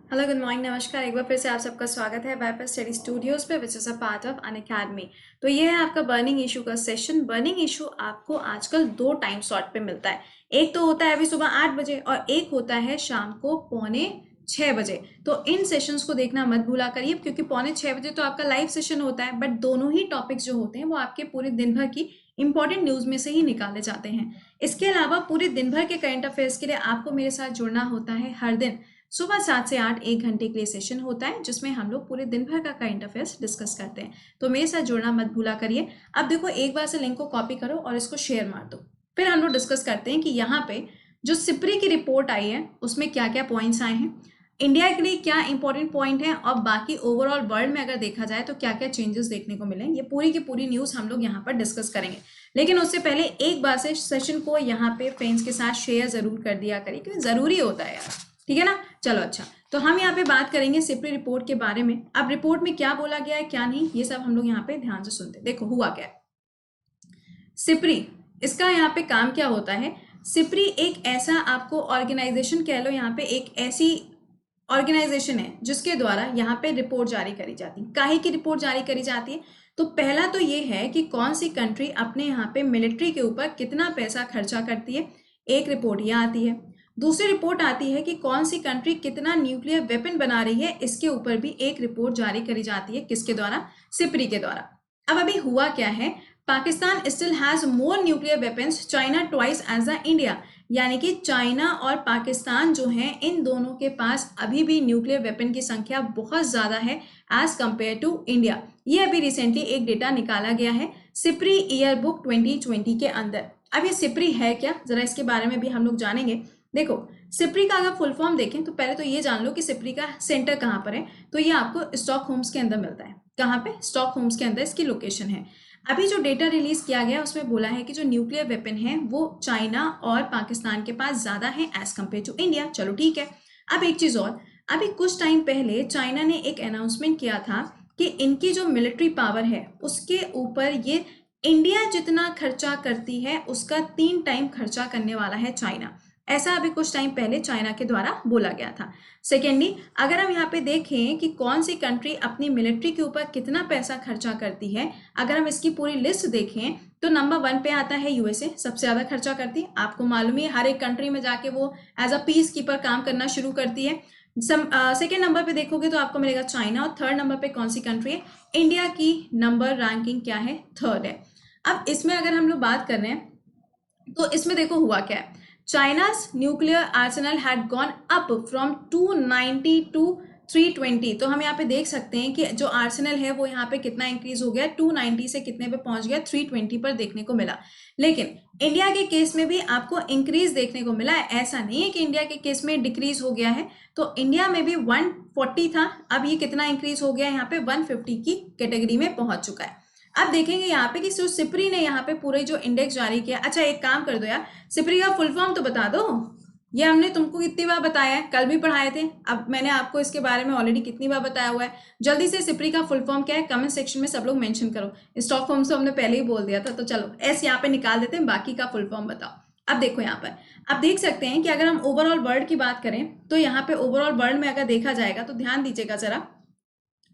Hello good morning नमस्कार। एक बार फिर से आप सबका स्वागत है वाईपीएस स्टडी स्टूडियोज पे which is a part of Unacademy. तो ये है आपका बर्निंग इशू का सेशन। बर्निंग इशू आपको आजकल दो टाइम स्लॉट पे मिलता है। एक तो होता है अभी सुबह 8 बजे और एक होता है शाम को 5:45 बजे। तो इन सेशंस को देखना मत भूला करिए क्योंकि 5:45 बजे तो आपका लाइव सेशन होता है, बट दोनों ही टॉपिक्स जो होते हैं वो आपके पूरे दिन भर की इंपॉर्टेंट न्यूज़ में से ही निकाले जाते हैं। इसके अलावा पूरे दिन भर के करंट अफेयर्स के लिए आपको मेरे साथ जुड़ना होता है। हर दिन सुबह 7 से 8 1 घंटे के लिए सेशन होता है जिसमें हम लोग पूरे दिन भर का करंट अफेयर्स डिस्कस करते हैं। तो मेरे साथ जुड़ना मत भूला करिए। अब देखो, एक बार से लिंक को कॉपी करो और इसको शेयर मार दो। फिर हम लोग डिस्कस करते हैं कि यहाँ पे जो सिप्री की रिपोर्ट आई है उसमें क्या क्या पॉइंट्स आए हैं, इंडिया के लिए क्या इंपॉर्टेंट पॉइंट है और बाकी ओवरऑल वर्ल्ड में अगर देखा जाए तो क्या क्या चेंजेस देखने को मिले। ये पूरी की पूरी न्यूज हम लोग यहाँ पर डिस्कस करेंगे। लेकिन उससे पहले एक बार से सेशन को यहाँ पे फ्रेंड्स के साथ शेयर जरूर कर दिया करिए क्योंकि जरूरी होता है यार, ठीक है ना। चलो अच्छा, तो हम यहाँ पे बात करेंगे सिप्री रिपोर्ट के बारे में। अब रिपोर्ट में क्या बोला गया है क्या नहीं, ये सब हम लोग यहाँ पे ध्यान से सुनते हैं। देखो हुआ क्या है। सिप्री, इसका यहाँ पे काम क्या होता है। सिप्री एक ऐसा आपको ऑर्गेनाइजेशन कह लो, यहाँ पे एक ऐसी ऑर्गेनाइजेशन है जिसके द्वारा यहाँ पे रिपोर्ट जारी करी जाती है। काहे की रिपोर्ट जारी करी जाती है, तो पहला तो ये है कि कौन सी कंट्री अपने यहाँ पे मिलिट्री के ऊपर कितना पैसा खर्चा करती है, एक रिपोर्ट ये आती है। दूसरी रिपोर्ट आती है कि कौन सी कंट्री कितना न्यूक्लियर वेपन बना रही है, इसके ऊपर भी एक रिपोर्ट जारी करी जाती है। किसके द्वारा? सिप्री के द्वारा। अब अभी हुआ क्या है, Pakistan still has more nuclear weapons, China twice as the India. यानी कि चाइना और पाकिस्तान जो हैं इन दोनों के पास अभी भी न्यूक्लियर वेपन की संख्या बहुत ज़्यादा है एज कंपेयर टू इंडिया। ये अभी रिसेंटली एक डेटा निकाला गया है सिप्री ईयर बुक 2020 के अंदर। अब ये सिप्री है क्या, जरा इसके बारे में भी हम लोग जानेंगे। देखो, सिप्री का अगर फुल फॉर्म देखें तो पहले तो ये जान लो कि सिप्री का सेंटर कहाँ पर है। तो ये आपको स्टॉकहोम्स के अंदर मिलता है। कहाँ पे? स्टॉकहोम्स के अंदर इसकी लोकेशन है। अभी जो डेटा रिलीज किया गया उसमें बोला है कि जो न्यूक्लियर वेपन है वो चाइना और पाकिस्तान के पास ज्यादा है एज कंपेयर टू इंडिया। चलो ठीक है। अब एक चीज और, अभी कुछ टाइम पहले चाइना ने एक अनाउंसमेंट किया था कि इनकी जो मिलिट्री पावर है उसके ऊपर ये इंडिया जितना खर्चा करती है उसका 3 टाइम खर्चा करने वाला है चाइना। ऐसा अभी कुछ टाइम पहले चाइना के द्वारा बोला गया था। सेकेंडली, अगर हम यहाँ पे देखें कि कौन सी कंट्री अपनी मिलिट्री के ऊपर कितना पैसा खर्चा करती है, अगर हम इसकी पूरी लिस्ट देखें तो नंबर 1 पे आता है यूएसए, सबसे ज्यादा खर्चा करती है। आपको मालूम है हर एक कंट्री में जाके वो एज अ पीस कीपर काम करना शुरू करती है। सेकेंड नंबर पे देखोगे तो आपको मिलेगा चाइना और थर्ड नंबर पे कौन सी कंट्री है? इंडिया की नंबर रैंकिंग क्या है? थर्ड है। अब इसमें अगर हम लोग बात कर रहे हैं तो इसमें देखो हुआ क्या है, China's nuclear arsenal had gone up from 290 to 320। तो हम यहाँ पे देख सकते हैं कि जो आर्सेनल है वो यहाँ पे कितना इंक्रीज हो गया, 290 से कितने पे पहुंच गया, 320 पर देखने को मिला। लेकिन इंडिया के केस में भी आपको इंक्रीज देखने को मिला है, ऐसा नहीं है कि इंडिया के केस में डिक्रीज हो गया है। तो इंडिया में भी 140 था, अब ये कितना इंक्रीज हो गया, यहाँ पे 150 की कैटेगरी में पहुंच चुका है। अब देखेंगे यहाँ पे कि जो सिप्री ने यहाँ पे पूरे जो इंडेक्स जारी किया। अच्छा एक काम कर दो यार, सिप्री का फुल फॉर्म तो बता दो। ये हमने तुमको कितनी बार बताया है, कल भी पढ़ाए थे, अब मैंने आपको इसके बारे में ऑलरेडी कितनी बार बताया हुआ है। जल्दी से सिप्री का फुल फॉर्म क्या है कमेंट सेक्शन में सब लोग मेंशन करो। स्टॉकहोम से हमने पहले ही बोल दिया था, तो चलो एस यहाँ पे निकाल देते हैं, बाकी का फुल फॉर्म बताओ। अब देखो यहाँ पर आप देख सकते हैं कि अगर हम ओवरऑल वर्ल्ड की बात करें तो यहाँ पे ओवरऑल वर्ल्ड में अगर देखा जाएगा तो ध्यान दीजिएगा जरा,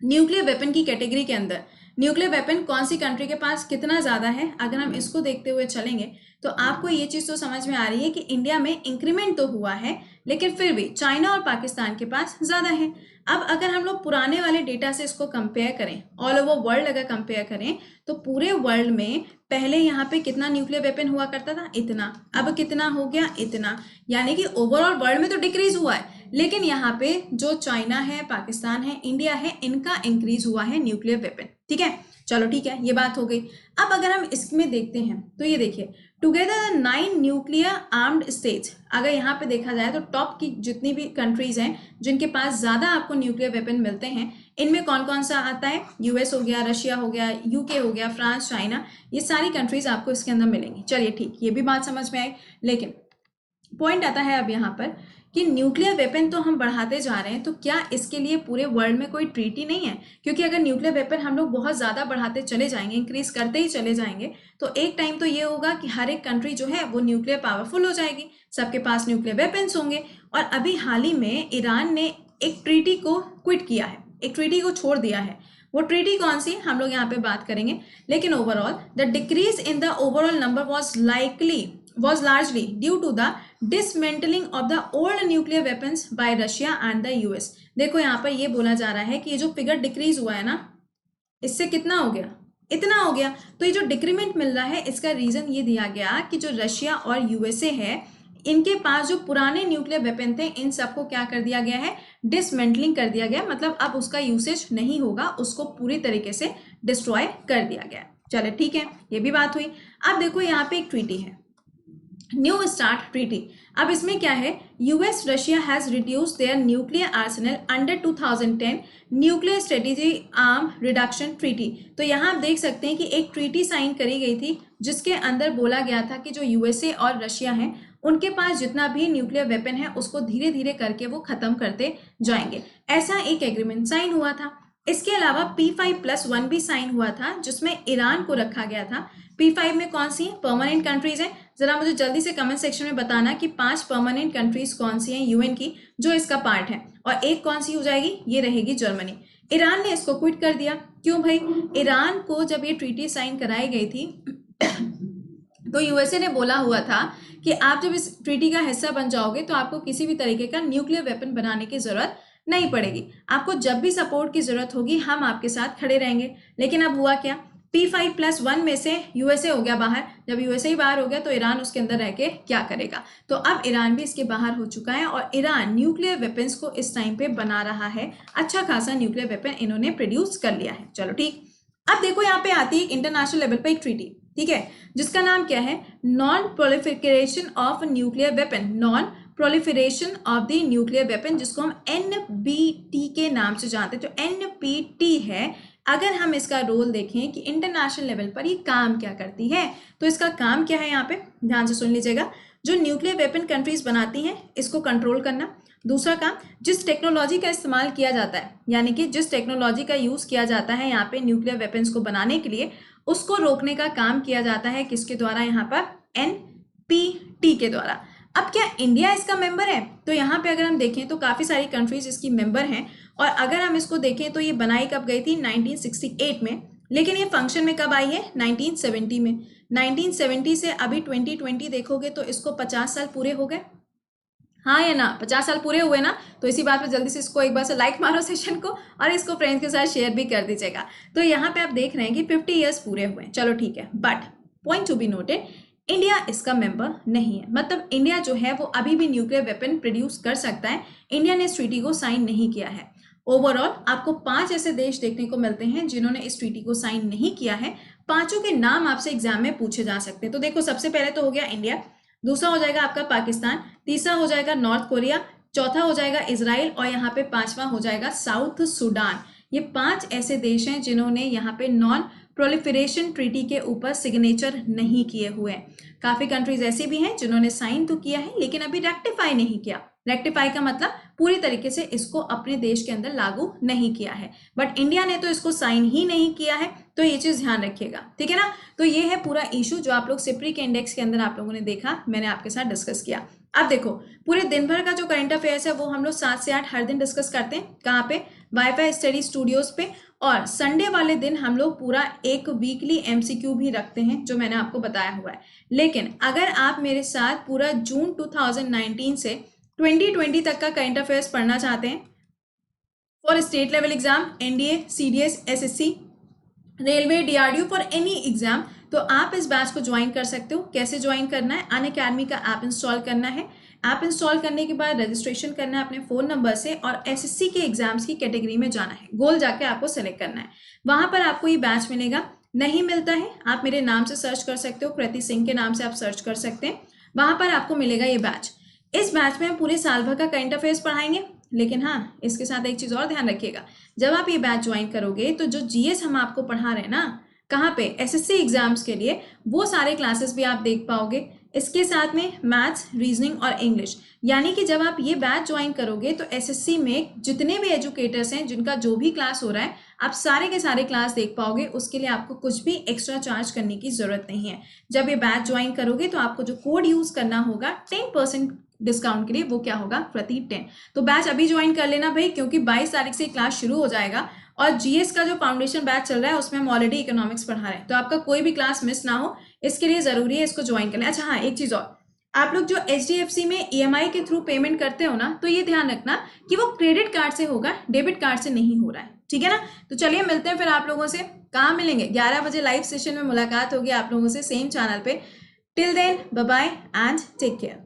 न्यूक्लियर वेपन की कैटेगरी के अंदर न्यूक्लियर वेपन कौन सी कंट्री के पास कितना ज्यादा है, अगर हम इसको देखते हुए चलेंगे तो आपको ये चीज तो समझ में आ रही है कि इंडिया में इंक्रीमेंट तो हुआ है लेकिन फिर भी चाइना और पाकिस्तान के पास ज्यादा है। अब अगर हम लोग पुराने वाले डेटा से इसको कंपेयर करें, ऑल ओवर वर्ल्ड अगर कंपेयर करें तो पूरे वर्ल्ड में पहले यहाँ पे कितना न्यूक्लियर वेपन हुआ करता था, इतना, अब कितना हो गया, इतना। यानी कि ओवरऑल वर्ल्ड में तो डिक्रीज हुआ है लेकिन यहाँ पे जो चाइना है, पाकिस्तान है, इंडिया है, इनका इंक्रीज हुआ है न्यूक्लियर वेपन। ठीक है, चलो ठीक है, ये बात हो गई। अब अगर हम इसमें देखते हैं तो ये देखिए, टुगेदर 9 न्यूक्लियर आर्म्ड स्टेट्स, अगर यहाँ पे देखा जाए तो टॉप की जितनी भी कंट्रीज हैं जिनके पास ज्यादा आपको न्यूक्लियर वेपन मिलते हैं, इनमें कौन कौन सा आता है? यूएस हो गया, रशिया हो गया, यूके हो गया, फ्रांस, चाइना, ये सारी कंट्रीज आपको इसके अंदर मिलेंगी। चलिए ठीक, ये भी बात समझ में आई। लेकिन पॉइंट आता है अब यहाँ पर कि न्यूक्लियर वेपन तो हम बढ़ाते जा रहे हैं, तो क्या इसके लिए पूरे वर्ल्ड में कोई ट्रीटी नहीं है? क्योंकि अगर न्यूक्लियर वेपन हम लोग बहुत ज्यादा बढ़ाते चले जाएंगे, इंक्रीज करते ही चले जाएंगे, तो एक टाइम तो ये होगा कि हर एक कंट्री जो है वो न्यूक्लियर पावरफुल हो जाएगी, सबके पास न्यूक्लियर वेपन्स होंगे। और अभी हाल ही में ईरान ने एक ट्रीटी को क्विट किया है, एक ट्रीटी को छोड़ दिया है। वो ट्रीटी कौन सी हम लोग यहाँ पे बात करेंगे। लेकिन overall the decrease in the overall number was largely due to the dismantling of the old nuclear weapons by Russia and the US। देखो यहाँ पर ये बोला जा रहा है कि ये जो फिगर डिक्रीज हुआ है ना, इससे कितना हो गया, इतना हो गया। तो ये जो डिक्रीमेंट मिल रहा है इसका रीजन ये दिया गया कि जो रशिया और यूएसए है, इनके पास जो पुराने न्यूक्लियर वेपन थे इन सबको क्या कर दिया गया है, डिसमेंटलिंग कर दिया गया, मतलब अब उसका यूसेज नहीं होगा, उसको पूरी तरीके से डिस्ट्रॉय कर दिया गया। चले ठीक है, ये भी बात हुई। अब देखो यहाँ पे एक ट्रीटी है, न्यू स्टार्ट ट्रीटी। अब इसमें क्या है, US Russia has reduce there nuclear Arsenal under 2010 nuclear strategy arm reduction treaty. तो यहाँ आप देख सकते हैं कि एक ट्रीटी साइन करी गई थी जिसके अंदर बोला गया था कि जो यूएसए और रशिया हैं उनके पास जितना भी न्यूक्लियर वेपन है उसको धीरे धीरे करके वो खत्म करते जाएंगे। ऐसा एक एग्रीमेंट साइन हुआ था। इसके अलावा P5+1 भी साइन हुआ था जिसमें ईरान को रखा गया था। P5 में कौन सी है, परमानेंट कंट्रीज हैं। जरा मुझे जल्दी से कमेंट सेक्शन में बताना कि 5 परमानेंट कंट्रीज कौन सी हैं यूएन की जो इसका पार्ट है, और एक कौन सी हो जाएगी, ये रहेगी जर्मनी। ईरान ने इसको क्विट कर दिया। क्यों भाई, ईरान को जब ये ट्रीटी साइन कराई गई थी तो यूएसए ने बोला हुआ था कि आप जब इस ट्रीटी का हिस्सा बन जाओगे तो आपको किसी भी तरीके का न्यूक्लियर वेपन बनाने की जरूरत नहीं पड़ेगी, आपको जब भी सपोर्ट की जरूरत होगी हम आपके साथ खड़े रहेंगे। लेकिन अब हुआ क्या, P5+1 में से यूएसए हो गया बाहर। जब यूएसए ही बाहर हो गया तो ईरान उसके अंदर रह के क्या करेगा। तो अब ईरान भी इसके बाहर हो चुका है और ईरान न्यूक्लियर वेपन्स को इस टाइम पे बना रहा है। अच्छा खासा न्यूक्लियर वेपन इन्होंने प्रोड्यूस कर लिया है। चलो ठीक, अब देखो यहाँ पे आती है इंटरनेशनल लेवल पे एक ट्रीटी, ठीक है, जिसका नाम क्या है, non proliferation of nuclear weapon, non proliferation of the nuclear weapon, जिसको हम NPT के नाम से जानते हैं। जो NPT है, अगर हम इसका रोल देखें कि इंटरनेशनल लेवल पर ये काम क्या करती है, तो इसका काम क्या है, यहाँ पे ध्यान से सुन लीजिएगा। जो न्यूक्लियर वेपन कंट्रीज बनाती हैं इसको कंट्रोल करना। दूसरा काम, जिस टेक्नोलॉजी का इस्तेमाल किया जाता है, यानी कि जिस टेक्नोलॉजी का यूज किया जाता है यहाँ पे न्यूक्लियर वेपन्स को बनाने के लिए, उसको रोकने का काम किया जाता है किसके द्वारा, यहाँ पर NPT के द्वारा। अब क्या इंडिया इसका मेंबर है, तो यहाँ पे अगर हम देखें तो काफी सारी कंट्रीज इसकी मेंबर हैं। और अगर हम इसको देखें तो ये बनाई कब गई थी, 1968 में, लेकिन ये फंक्शन में कब आई है, 1970 में। 1970 से अभी 2020 देखोगे तो इसको 50 साल पूरे हो गए, हाँ या ना, 50 साल पूरे हुए ना। तो इसी बात पे जल्दी से इसको एक बार से लाइक मारो सेशन को, और इसको फ्रेंड्स के साथ शेयर भी कर दीजिएगा। तो यहाँ पे आप देख रहे हैं कि 50 ईयर्स पूरे हुए। चलो ठीक है, but point to be noted, India इसका मेंबर नहीं है। मतलब इंडिया जो है वो अभी भी न्यूक्लियर वेपन प्रोड्यूस कर सकता है, इंडिया ने इस ट्रीटी को साइन नहीं किया है। ओवरऑल आपको 5 ऐसे देश देखने को मिलते हैं जिन्होंने इस ट्रीटी को साइन नहीं किया है। 5 के नाम आपसे एग्जाम में पूछे जा सकते हैं। तो देखो, सबसे पहले तो हो गया इंडिया, दूसरा हो जाएगा आपका पाकिस्तान, तीसरा हो जाएगा नॉर्थ कोरिया, चौथा हो जाएगा इजराइल, और यहाँ पे 5वां हो जाएगा साउथ सुडान। ये 5 ऐसे देश हैं जिन्होंने यहाँ पे नॉन प्रोलिफरेशन ट्रीटी के ऊपर सिग्नेचर नहीं किए हुए। काफी कंट्रीज ऐसी भी हैं जिन्होंने साइन तो किया है लेकिन अभी रेक्टिफाई नहीं किया। रेक्टिफाई का मतलब पूरी तरीके से इसको अपने देश के अंदर लागू नहीं किया है, बट इंडिया ने तो इसको साइन ही नहीं किया है। तो ये चीज ध्यान रखिएगा, ठीक है ना। तो ये है पूरा इशू जो आप लोग सिप्री के इंडेक्स के अंदर आप लोगों ने देखा, मैंने आपके साथ डिस्कस किया। अब देखो, पूरे दिन भर का जो करंट अफेयर्स है वो हम लोग 7 से 8 हर दिन डिस्कस करते हैं। कहाँ पे, वाईफाई स्टडी स्टूडियोज पे। और संडे वाले दिन हम लोग पूरा एक वीकली MCQ भी रखते हैं जो मैंने आपको बताया हुआ है। लेकिन अगर आप मेरे साथ पूरा जून 2019 से 2020 तक का करंट अफेयर्स पढ़ना चाहते हैं for state level exam, NDA, CDS, SSC, railway, DRDO, for any exam, तो आप इस बैच को ज्वाइन कर सकते हो। कैसे ज्वाइन करना है, अनअकैडमी का ऐप इंस्टॉल करना है। ऐप इंस्टॉल करने के बाद रजिस्ट्रेशन करना है अपने फोन नंबर से, और SSC के एग्जाम्स की कैटेगरी में जाना है, गोल जाके आपको सेलेक्ट करना है। वहां पर आपको ये बैच मिलेगा। नहीं मिलता है, आप मेरे नाम से सर्च कर सकते हो, कृति सिंह के नाम से आप सर्च कर सकते हैं, वहां पर आपको मिलेगा ये बैच। इस बैच में हम पूरे साल भर का करंट अफेयर्स पढ़ाएंगे। लेकिन हाँ, इसके साथ एक चीज और ध्यान रखिएगा, जब आप ये बैच ज्वाइन करोगे तो जो GS हम आपको पढ़ा रहे हैं ना, कहाँ पे, SSC एग्जाम्स के लिए, वो सारे क्लासेस भी आप देख पाओगे। इसके साथ में मैथ्स, रीजनिंग और इंग्लिश। यानी कि जब आप ये बैच ज्वाइन करोगे तो एसएससी में जितने भी एजुकेटर्स हैं जिनका जो भी क्लास हो रहा है आप सारे के सारे क्लास देख पाओगे। उसके लिए आपको कुछ भी एक्स्ट्रा चार्ज करने की जरूरत नहीं है। जब ये बैच ज्वाइन करोगे तो आपको जो कोड यूज करना होगा 10% डिस्काउंट के लिए, वो क्या होगा, प्रतीक10। तो बैच अभी ज्वाइन कर लेना भाई, क्योंकि 22 तारीख से क्लास शुरू हो जाएगा और जीएस का जो फाउंडेशन बैच चल रहा है उसमें हम ऑलरेडी इकोनॉमिक्स पढ़ा रहे हैं, तो आपका कोई भी क्लास मिस ना हो इसके लिए जरूरी है इसको ज्वाइन करना। अच्छा हाँ, एक चीज और, आप लोग जो एचडीएफसी में ईएमआई के थ्रू पेमेंट करते हो ना, तो ये ध्यान रखना कि वो क्रेडिट कार्ड से होगा, डेबिट कार्ड से नहीं हो रहा है, ठीक है ना। तो चलिए मिलते हैं फिर आप लोगों से, कहाँ मिलेंगे, 11 बजे लाइव सेशन में मुलाकात होगी आप लोगों से सेम चैनल पे। Till then bye bye and take care.